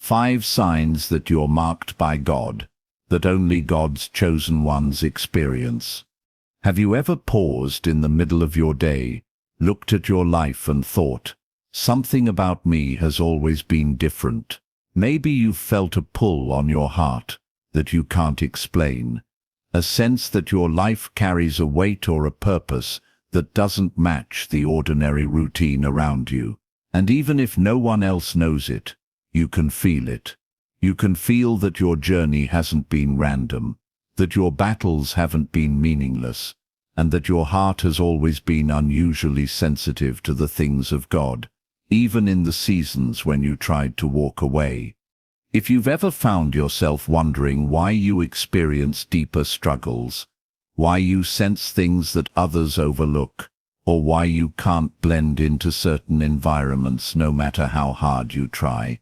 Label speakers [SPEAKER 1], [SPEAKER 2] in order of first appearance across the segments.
[SPEAKER 1] 5 signs that you're marked by God, that only God's chosen ones experience. Have you ever paused in the middle of your day, looked at your life and thought, something about me has always been different? Maybe you've felt a pull on your heart that you can't explain, a sense that your life carries a weight or a purpose that doesn't match the ordinary routine around you. And even if no one else knows it, you can feel it. You can feel that your journey hasn't been random, that your battles haven't been meaningless, and that your heart has always been unusually sensitive to the things of God, even in the seasons when you tried to walk away. If you've ever found yourself wondering why you experience deeper struggles, why you sense things that others overlook, or why you can't blend into certain environments no matter how hard you try,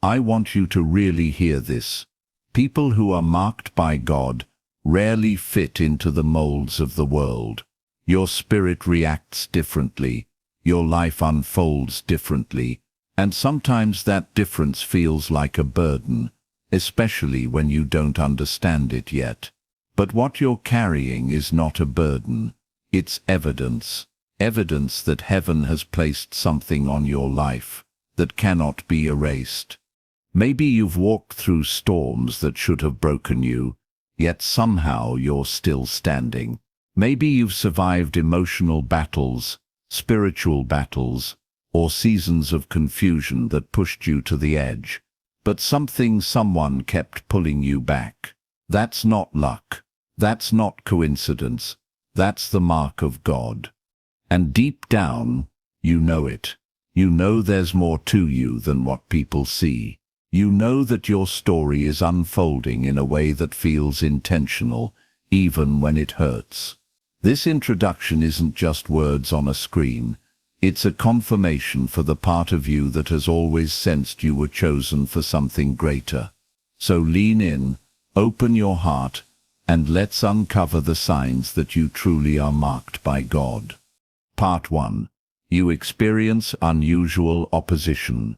[SPEAKER 1] I want you to really hear this. People who are marked by God rarely fit into the molds of the world. Your spirit reacts differently, your life unfolds differently, and sometimes that difference feels like a burden, especially when you don't understand it yet. But what you're carrying is not a burden, it's evidence. Evidence that heaven has placed something on your life that cannot be erased. Maybe you've walked through storms that should have broken you, yet somehow you're still standing. Maybe you've survived emotional battles, spiritual battles, or seasons of confusion that pushed you to the edge, but someone kept pulling you back. That's not luck. That's not coincidence. That's the mark of God. And deep down, you know it. You know there's more to you than what people see. You know that your story is unfolding in a way that feels intentional, even when it hurts. This introduction isn't just words on a screen. It's a confirmation for the part of you that has always sensed you were chosen for something greater. So lean in, open your heart, and let's uncover the signs that you truly are marked by God. Part 1. You experience unusual opposition.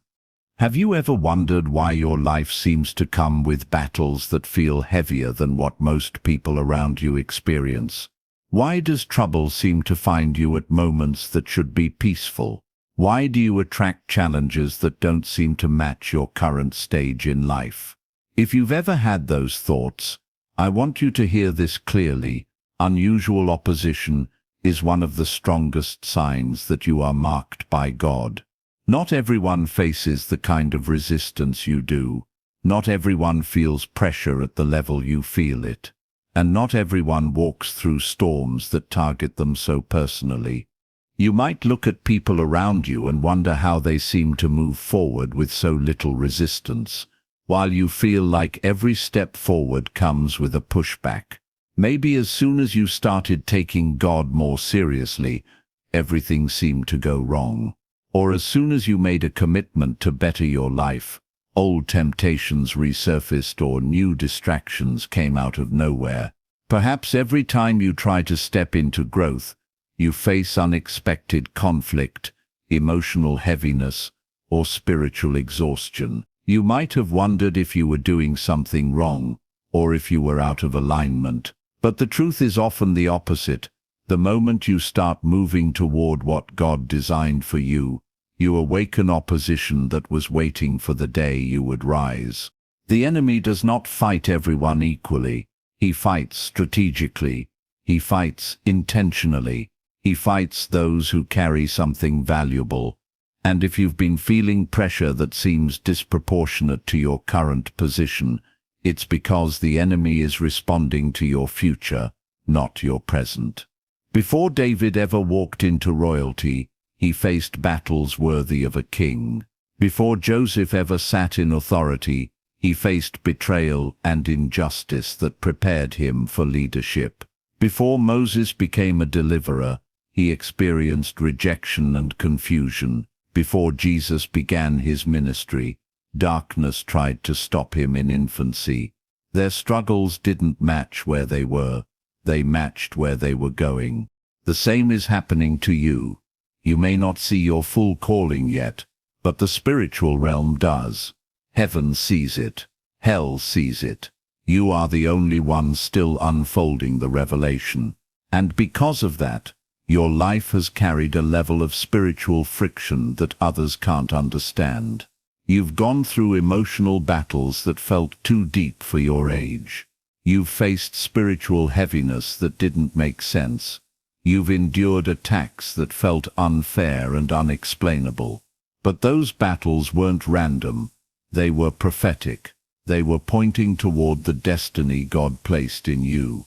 [SPEAKER 1] Have you ever wondered why your life seems to come with battles that feel heavier than what most people around you experience? Why does trouble seem to find you at moments that should be peaceful? Why do you attract challenges that don't seem to match your current stage in life? If you've ever had those thoughts, I want you to hear this clearly. Unusual opposition is one of the strongest signs that you are marked by God. Not everyone faces the kind of resistance you do. Not everyone feels pressure at the level you feel it. And not everyone walks through storms that target them so personally. You might look at people around you and wonder how they seem to move forward with so little resistance, while you feel like every step forward comes with a pushback. Maybe as soon as you started taking God more seriously, everything seemed to go wrong. Or as soon as you made a commitment to better your life, old temptations resurfaced or new distractions came out of nowhere. Perhaps every time you try to step into growth, you face unexpected conflict, emotional heaviness, or spiritual exhaustion. You might have wondered if you were doing something wrong, or if you were out of alignment. But the truth is often the opposite. The moment you start moving toward what God designed for you, you awaken opposition that was waiting for the day you would rise. The enemy does not fight everyone equally. He fights strategically. He fights intentionally. He fights those who carry something valuable. And if you've been feeling pressure that seems disproportionate to your current position, it's because the enemy is responding to your future, not your present. Before David ever walked into royalty, he faced battles worthy of a king. Before Joseph ever sat in authority, he faced betrayal and injustice that prepared him for leadership. Before Moses became a deliverer, he experienced rejection and confusion. Before Jesus began his ministry, darkness tried to stop him in infancy. Their struggles didn't match where they were. They matched where they were going. The same is happening to you. You may not see your full calling yet, but the spiritual realm does. Heaven sees it. Hell sees it. You are the only one still unfolding the revelation. And because of that, your life has carried a level of spiritual friction that others can't understand. You've gone through emotional battles that felt too deep for your age. You've faced spiritual heaviness that didn't make sense. You've endured attacks that felt unfair and unexplainable. But those battles weren't random. They were prophetic. They were pointing toward the destiny God placed in you.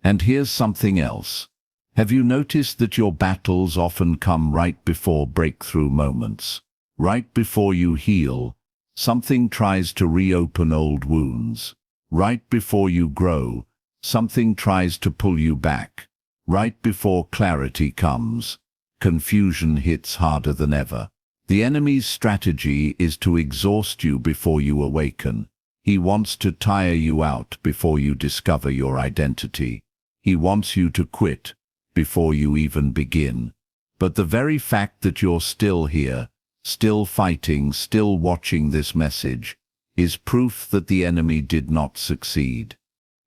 [SPEAKER 1] And here's something else. Have you noticed that your battles often come right before breakthrough moments? Right before you heal, something tries to reopen old wounds. Right before you grow, something tries to pull you back. Right before clarity comes, confusion hits harder than ever. The enemy's strategy is to exhaust you before you awaken. He wants to tire you out before you discover your identity. He wants you to quit before you even begin. But the very fact that you're still here, still fighting, still watching this message, is proof that the enemy did not succeed.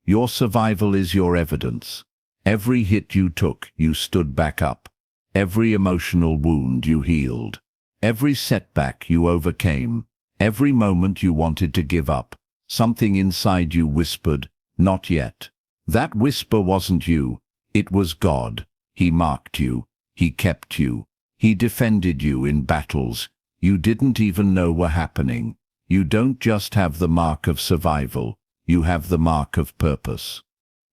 [SPEAKER 1] Your survival is your evidence. Every hit you took, you stood back up. Every emotional wound you healed. Every setback you overcame. Every moment you wanted to give up, something inside you whispered, "Not yet." That whisper wasn't you. It was God. He marked you. He kept you. He defended you in battles you didn't even know were happening. You don't just have the mark of survival. You have the mark of purpose.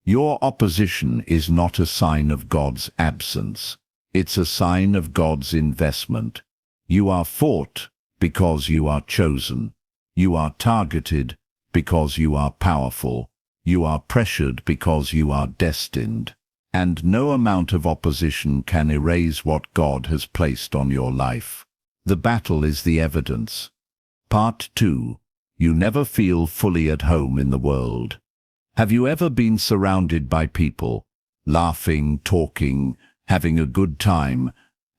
[SPEAKER 1] Your opposition is not a sign of God's absence. It's a sign of God's investment. You are fought because you are chosen. You are targeted because you are powerful. You are pressured because you are destined. And no amount of opposition can erase what God has placed on your life. The battle is the evidence. Part 2. You never feel fully at home in the world. Have you ever been surrounded by people, laughing, talking, having a good time,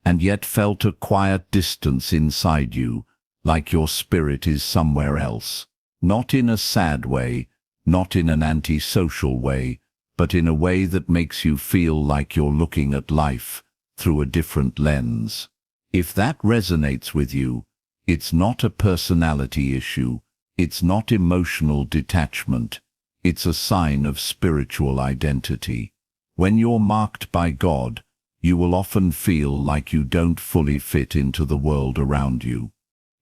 [SPEAKER 1] and yet felt a quiet distance inside you, like your spirit is somewhere else? Not in a sad way, not in an antisocial way, but in a way that makes you feel like you're looking at life through a different lens. If that resonates with you, it's not a personality issue, it's not emotional detachment, it's a sign of spiritual identity. When you're marked by God, you will often feel like you don't fully fit into the world around you.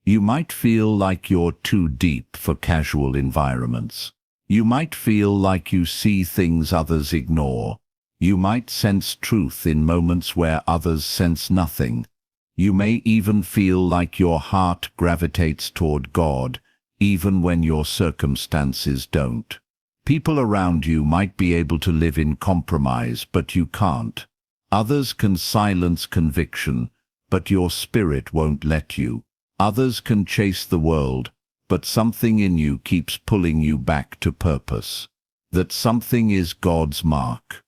[SPEAKER 1] You might feel like you're too deep for casual environments. You might feel like you see things others ignore. You might sense truth in moments where others sense nothing. You may even feel like your heart gravitates toward God, even when your circumstances don't. People around you might be able to live in compromise, but you can't. Others can silence conviction, but your spirit won't let you. Others can chase the world, but something in you keeps pulling you back to purpose. That something is God's mark.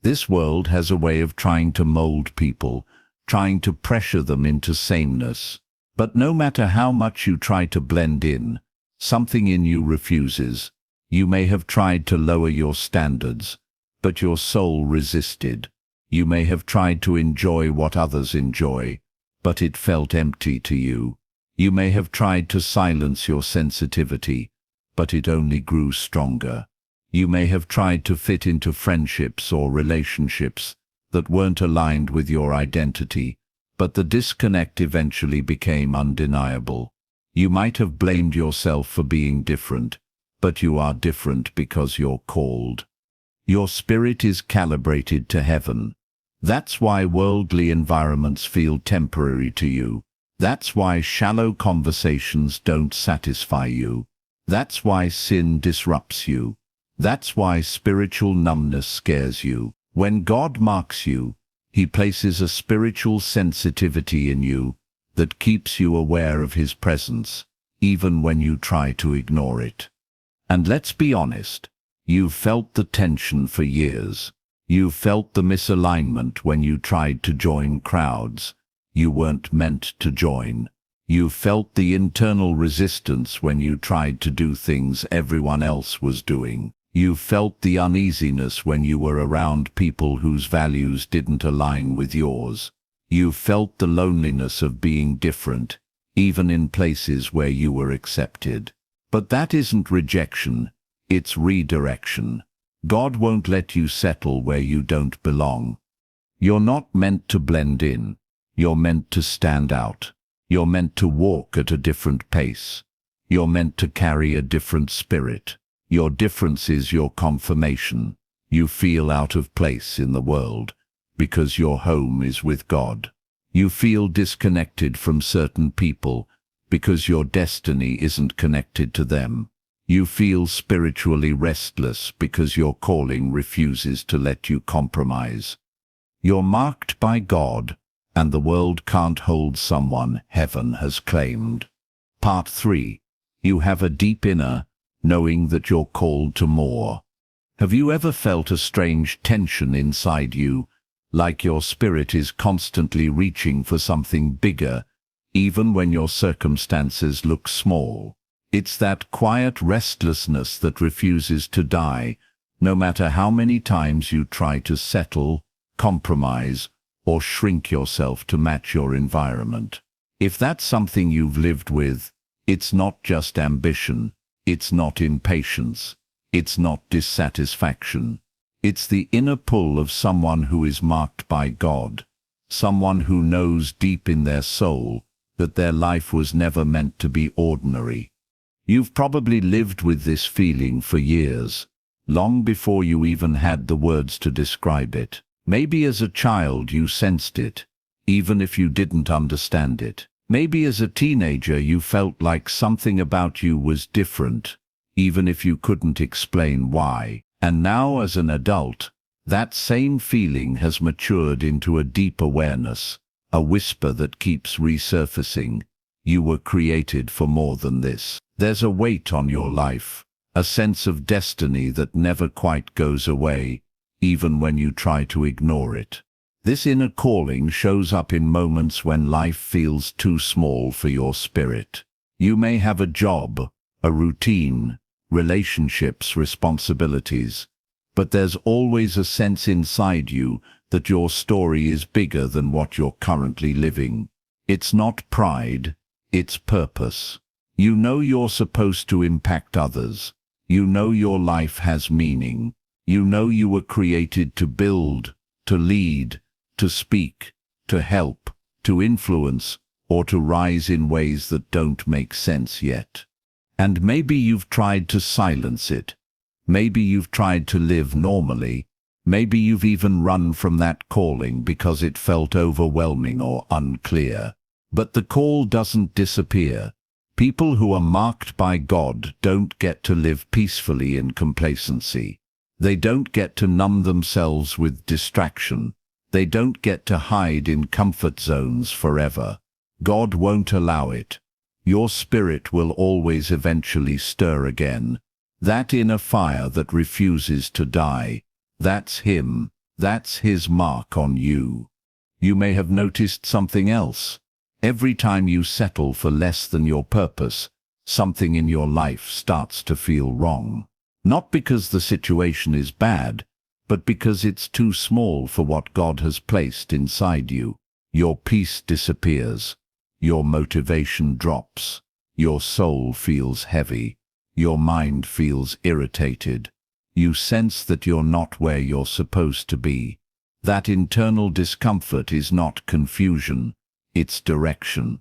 [SPEAKER 1] This world has a way of trying to mold people, trying to pressure them into sameness. But no matter how much you try to blend in, something in you refuses. You may have tried to lower your standards, but your soul resisted. You may have tried to enjoy what others enjoy, but it felt empty to you. You may have tried to silence your sensitivity, but it only grew stronger. You may have tried to fit into friendships or relationships that weren't aligned with your identity, but the disconnect eventually became undeniable. You might have blamed yourself for being different, but you are different because you're called. Your spirit is calibrated to heaven. That's why worldly environments feel temporary to you. That's why shallow conversations don't satisfy you. That's why sin disrupts you. That's why spiritual numbness scares you. When God marks you, He places a spiritual sensitivity in you that keeps you aware of His presence, even when you try to ignore it. And let's be honest, you've felt the tension for years. You've felt the misalignment when you tried to join crowds you weren't meant to join. You felt the internal resistance when you tried to do things everyone else was doing. You felt the uneasiness when you were around people whose values didn't align with yours. You felt the loneliness of being different, even in places where you were accepted. But that isn't rejection, it's redirection. God won't let you settle where you don't belong. You're not meant to blend in. You're meant to stand out. You're meant to walk at a different pace. You're meant to carry a different spirit. Your difference is your confirmation. You feel out of place in the world because your home is with God. You feel disconnected from certain people because your destiny isn't connected to them. You feel spiritually restless because your calling refuses to let you compromise. You're marked by God, and the world can't hold someone heaven has claimed. Part 3. You have a deep inner knowing that you're called to more. Have you ever felt a strange tension inside you, like your spirit is constantly reaching for something bigger, even when your circumstances look small? It's that quiet restlessness that refuses to die, no matter how many times you try to settle, compromise, or shrink yourself to match your environment. If that's something you've lived with, it's not just ambition, it's not impatience, it's not dissatisfaction. It's the inner pull of someone who is marked by God, someone who knows deep in their soul that their life was never meant to be ordinary. You've probably lived with this feeling for years, long before you even had the words to describe it. Maybe as a child you sensed it, even if you didn't understand it. Maybe as a teenager you felt like something about you was different, even if you couldn't explain why. And now as an adult, that same feeling has matured into a deep awareness, a whisper that keeps resurfacing. You were created for more than this. There's a weight on your life, a sense of destiny that never quite goes away, even when you try to ignore it. This inner calling shows up in moments when life feels too small for your spirit. You may have a job, a routine, relationships, responsibilities, but there's always a sense inside you that your story is bigger than what you're currently living. It's not pride, it's purpose. You know you're supposed to impact others. You know your life has meaning. You know you were created to build, to lead, to speak, to help, to influence, or to rise in ways that don't make sense yet. And maybe you've tried to silence it. Maybe you've tried to live normally. Maybe you've even run from that calling because it felt overwhelming or unclear. But the call doesn't disappear. People who are marked by God don't get to live peacefully in complacency. They don't get to numb themselves with distraction. They don't get to hide in comfort zones forever. God won't allow it. Your spirit will always eventually stir again. That inner fire that refuses to die, that's Him. That's His mark on you. You may have noticed something else. Every time you settle for less than your purpose, something in your life starts to feel wrong. Not because the situation is bad, but because it's too small for what God has placed inside you. Your peace disappears. Your motivation drops. Your soul feels heavy. Your mind feels irritated. You sense that you're not where you're supposed to be. That internal discomfort is not confusion, it's direction.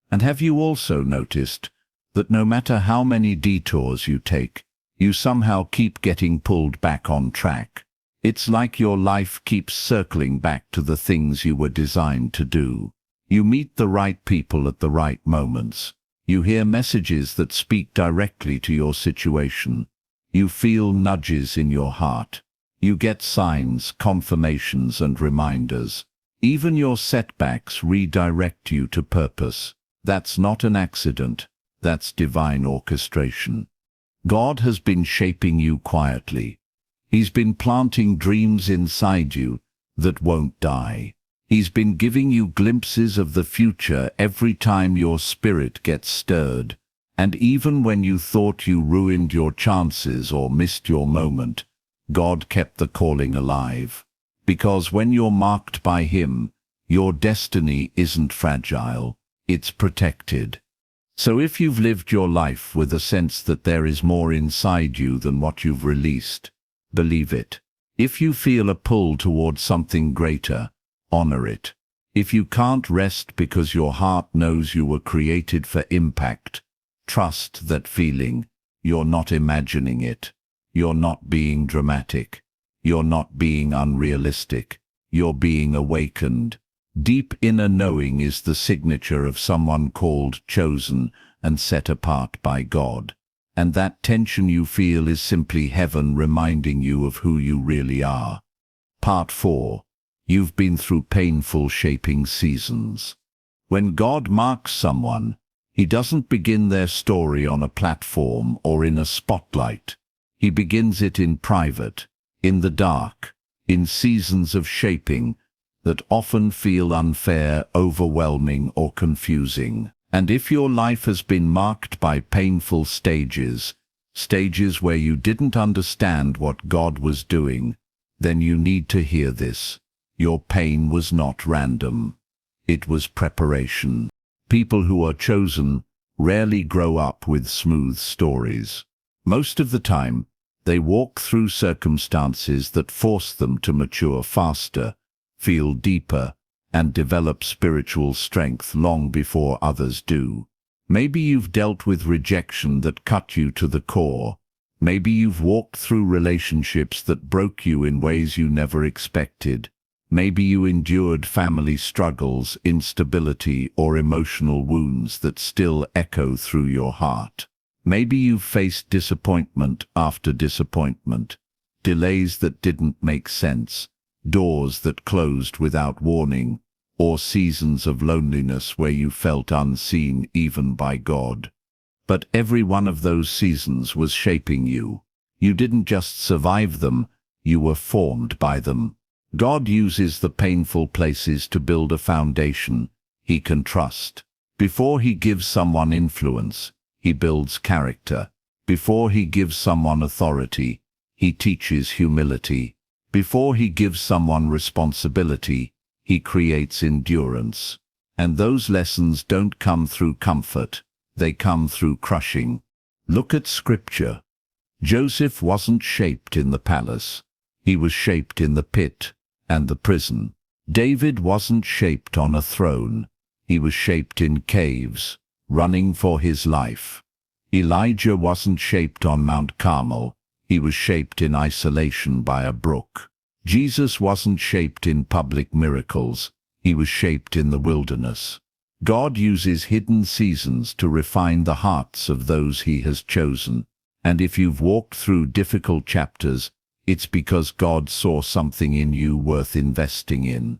[SPEAKER 1] And have you also noticed that no matter how many detours you take, you somehow keep getting pulled back on track? It's like your life keeps circling back to the things you were designed to do. You meet the right people at the right moments. You hear messages that speak directly to your situation. You feel nudges in your heart. You get signs, confirmations, and reminders. Even your setbacks redirect you to purpose. That's not an accident. That's divine orchestration. God has been shaping you quietly. He's been planting dreams inside you that won't die. He's been giving you glimpses of the future every time your spirit gets stirred. And even when you thought you ruined your chances or missed your moment, God kept the calling alive. Because when you're marked by Him, your destiny isn't fragile, it's protected. So if you've lived your life with a sense that there is more inside you than what you've released, believe it. If you feel a pull towards something greater, honor it. If you can't rest because your heart knows you were created for impact, trust that feeling. You're not imagining it. You're not being dramatic. You're not being unrealistic. You're being awakened. Deep inner knowing is the signature of someone called, chosen, and set apart by God. And that tension you feel is simply heaven reminding you of who you really are. Part 4. You've been through painful shaping seasons. When God marks someone, He doesn't begin their story on a platform or in a spotlight. He begins it in private, in the dark, in seasons of shaping that often feel unfair, overwhelming, or confusing. And if your life has been marked by painful stages where you didn't understand what God was doing, then you need to hear this. Your pain was not random. It was preparation. People who are chosen rarely grow up with smooth stories. Most of the time, they walk through circumstances that force them to mature faster, feel deeper, and develop spiritual strength long before others do. Maybe you've dealt with rejection that cut you to the core. Maybe you've walked through relationships that broke you in ways you never expected. Maybe you endured family struggles, instability, or emotional wounds that still echo through your heart. Maybe you've faced disappointment after disappointment, delays that didn't make sense, doors that closed without warning, or seasons of loneliness where you felt unseen even by God. But every one of those seasons was shaping you. You didn't just survive them, you were formed by them. God uses the painful places to build a foundation He can trust. Before He gives someone influence, He builds character. Before He gives someone authority, He teaches humility. Before He gives someone responsibility, He creates endurance. And those lessons don't come through comfort, they come through crushing. Look at Scripture. Joseph wasn't shaped in the palace. He was shaped in the pit and the prison. David wasn't shaped on a throne. He was shaped in caves, running for his life. Elijah wasn't shaped on Mount Carmel. He was shaped in isolation by a brook. Jesus wasn't shaped in public miracles. He was shaped in the wilderness. God uses hidden seasons to refine the hearts of those He has chosen. And if you've walked through difficult chapters, it's because God saw something in you worth investing in.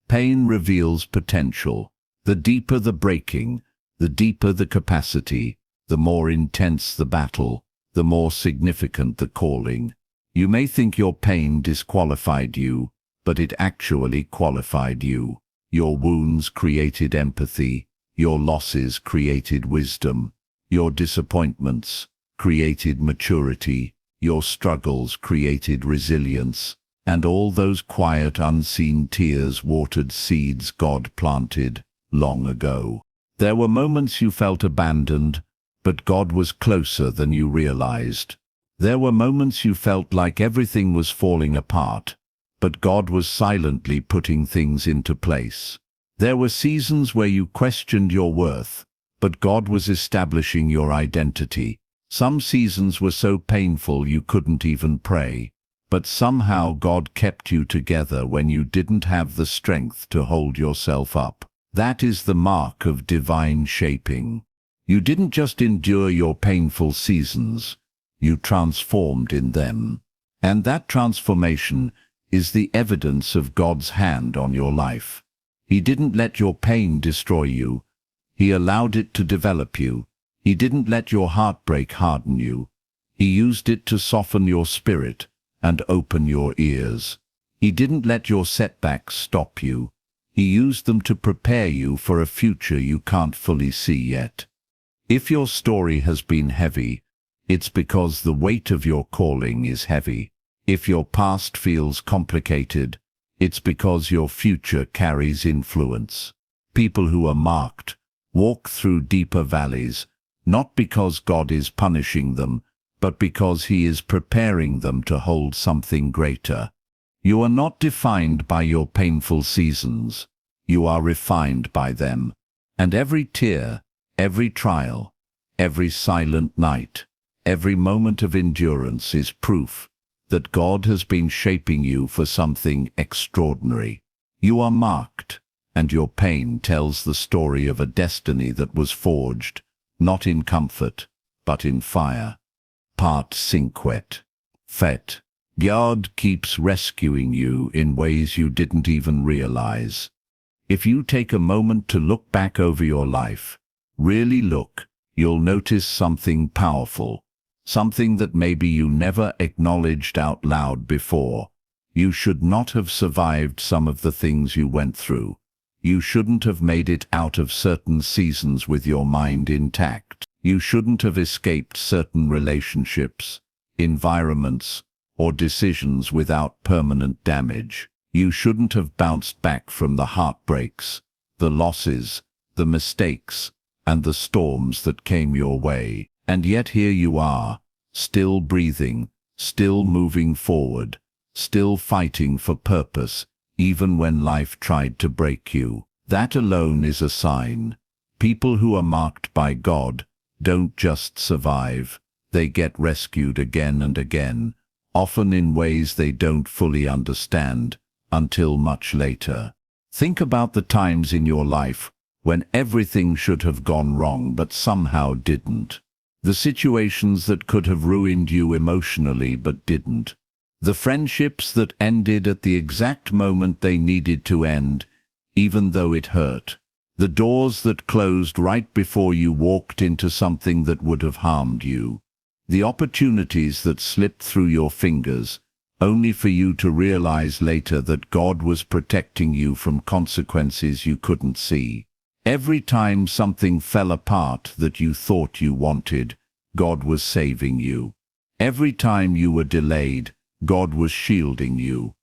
[SPEAKER 1] Pain reveals potential. The deeper the breaking, the deeper the capacity, the more intense the battle, the more significant the calling. You may think your pain disqualified you, but it actually qualified you. Your wounds created empathy. Your losses created wisdom. Your disappointments created maturity. Your struggles created resilience. And all those quiet, unseen tears watered seeds God planted long ago. There were moments you felt abandoned, but God was closer than you realized. There were moments you felt like everything was falling apart, but God was silently putting things into place. There were seasons where you questioned your worth, but God was establishing your identity. Some seasons were so painful you couldn't even pray, but somehow God kept you together when you didn't have the strength to hold yourself up. That is the mark of divine shaping. You didn't just endure your painful seasons, you transformed in them. And that transformation is the evidence of God's hand on your life. He didn't let your pain destroy you. He allowed it to develop you. He didn't let your heartbreak harden you. He used it to soften your spirit and open your ears. He didn't let your setbacks stop you. He used them to prepare you for a future you can't fully see yet. If your story has been heavy, it's because the weight of your calling is heavy. If your past feels complicated, it's because your future carries influence. People who are marked walk through deeper valleys, not because God is punishing them, but because He is preparing them to hold something greater. You are not defined by your painful seasons. You are refined by them. And every tear, every trial, every silent night, every moment of endurance is proof that God has been shaping you for something extraordinary. You are marked, and your pain tells the story of a destiny that was forged, not in comfort, but in fire. Part 5. Fet. God keeps rescuing you in ways you didn't even realize. If you take a moment to look back over your life, really look, you'll notice something powerful, something that maybe you never acknowledged out loud before. You should not have survived some of the things you went through. You shouldn't have made it out of certain seasons with your mind intact. You shouldn't have escaped certain relationships, environments, or decisions without permanent damage. You shouldn't have bounced back from the heartbreaks, the losses, the mistakes, and the storms that came your way. And yet here you are, still breathing, still moving forward, still fighting for purpose, even when life tried to break you. That alone is a sign. People who are marked by God don't just survive, they get rescued again and again, often in ways they don't fully understand, until much later. Think about the times in your life when everything should have gone wrong but somehow didn't. The situations that could have ruined you emotionally but didn't. The friendships that ended at the exact moment they needed to end, even though it hurt. The doors that closed right before you walked into something that would have harmed you. The opportunities that slipped through your fingers, only for you to realize later that God was protecting you from consequences you couldn't see. Every time something fell apart that you thought you wanted, God was saving you. Every time you were delayed, God was shielding you.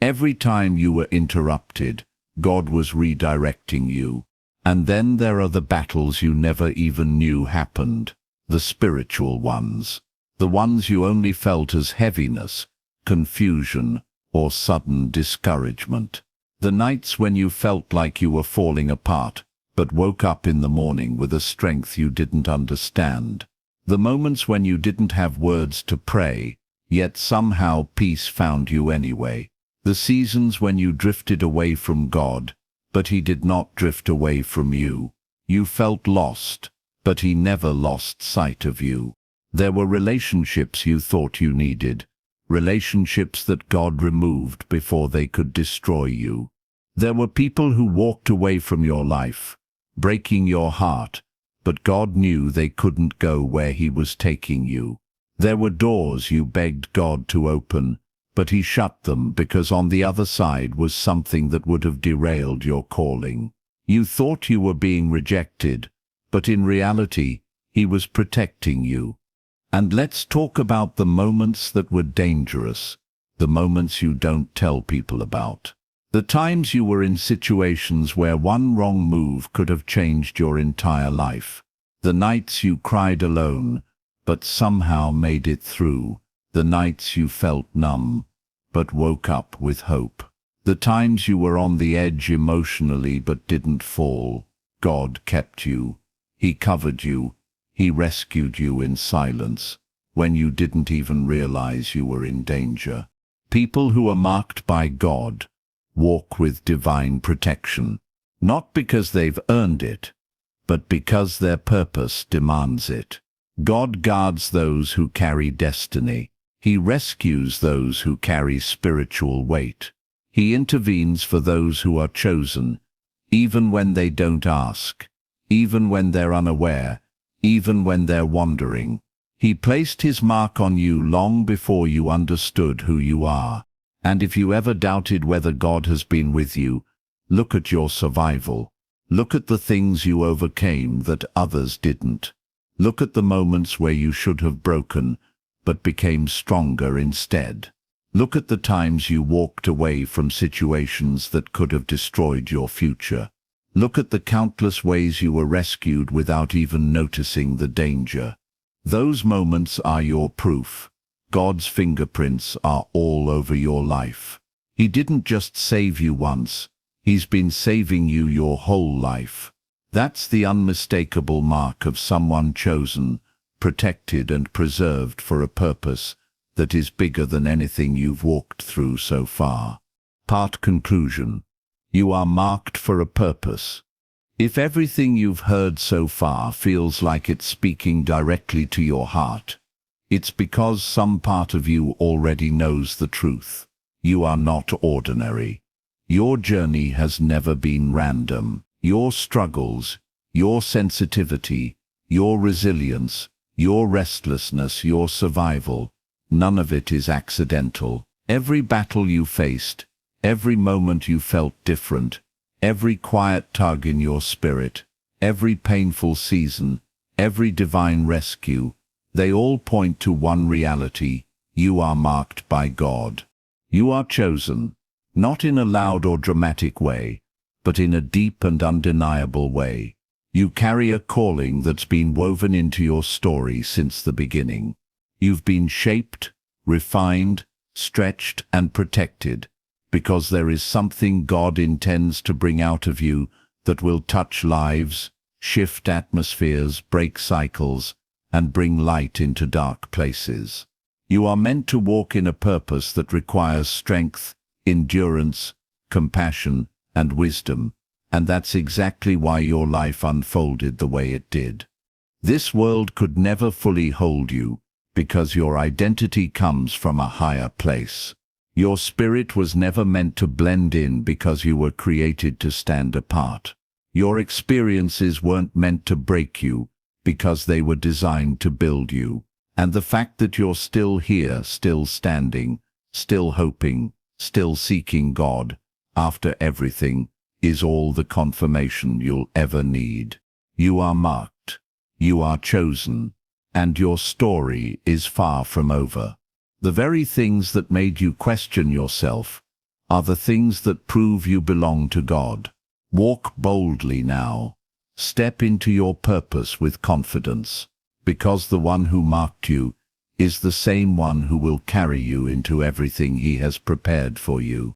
[SPEAKER 1] Every time you were interrupted, God was redirecting you. And then there are the battles you never even knew happened, the spiritual ones, the ones you only felt as heaviness, confusion, or sudden discouragement. The nights when you felt like you were falling apart, but woke up in the morning with a strength you didn't understand. The moments when you didn't have words to pray, yet somehow peace found you anyway. The seasons when you drifted away from God, but He did not drift away from you. You felt lost, but He never lost sight of you. There were relationships you thought you needed, relationships that God removed before they could destroy you. There were people who walked away from your life, breaking your heart, but God knew they couldn't go where He was taking you. There were doors you begged God to open, but He shut them because on the other side was something that would have derailed your calling. You thought you were being rejected, but in reality, He was protecting you. And let's talk about the moments that were dangerous, the moments you don't tell people about. The times you were in situations where one wrong move could have changed your entire life. The nights you cried alone, but somehow made it through. The nights you felt numb, but woke up with hope. The times you were on the edge emotionally but didn't fall. God kept you. He covered you. He rescued you in silence, when you didn't even realize you were in danger. People who are marked by God walk with divine protection, not because they've earned it, but because their purpose demands it. God guards those who carry destiny. He rescues those who carry spiritual weight. He intervenes for those who are chosen, even when they don't ask, even when they're unaware, even when they're wandering. He placed His mark on you long before you understood who you are. And if you ever doubted whether God has been with you, Look at your survival. Look at the things you overcame that others didn't. Look at the moments where you should have broken, but became stronger instead. Look at the times you walked away from situations that could have destroyed your future. Look at the countless ways you were rescued without even noticing the danger. Those moments are your proof. God's fingerprints are all over your life. He didn't just save you once. He's been saving you your whole life. That's the unmistakable mark of someone chosen, protected and preserved for a purpose that is bigger than anything you've walked through so far. Part conclusion. You are marked for a purpose. If everything you've heard so far feels like it's speaking directly to your heart, it's because some part of you already knows the truth. You are not ordinary. Your journey has never been random. Your struggles, your sensitivity, your resilience, your restlessness, your survival, none of it is accidental. Every battle you faced, every moment you felt different, every quiet tug in your spirit, every painful season, every divine rescue, they all point to one reality: you are marked by God. You are chosen, not in a loud or dramatic way, but in a deep and undeniable way. You carry a calling that's been woven into your story since the beginning. You've been shaped, refined, stretched, and protected, because there is something God intends to bring out of you that will touch lives, shift atmospheres, break cycles, and bring light into dark places. You are meant to walk in a purpose that requires strength, endurance, compassion, and wisdom, and that's exactly why your life unfolded the way it did. This world could never fully hold you, because your identity comes from a higher place. Your spirit was never meant to blend in because you were created to stand apart. Your experiences weren't meant to break you because they were designed to build you. And the fact that you're still here, still standing, still hoping, still seeking God, after everything, is all the confirmation you'll ever need. You are marked. You are chosen. And your story is far from over. The very things that made you question yourself are the things that prove you belong to God. Walk boldly now. Step into your purpose with confidence, because the one who marked you is the same one who will carry you into everything He has prepared for you.